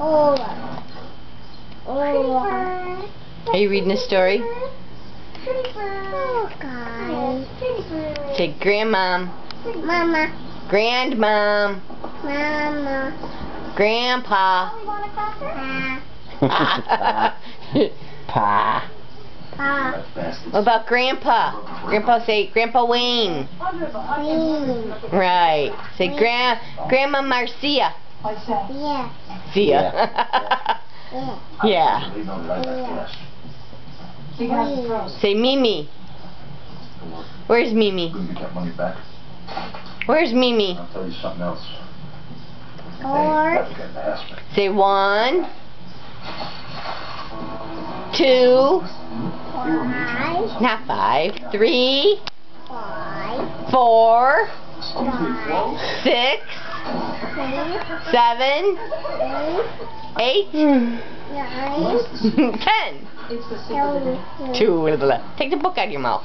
Are you reading a story? Say grandmom. Mama. Grandmom. Mama. Grandpa. Pa. Pa. What about Grandpa? Grandpa, say Grandpa Wayne. Right. Say Grandma Marcia. Yeah. See ya. Yeah. Say Mimi. Where's Mimi? Where's Mimi? I'll tell you something else. Say 1, 2, 5. not 5, 3, 5. 4, 5. 6, 7, 8, 9. 10. 2. Take the book out of your mouth.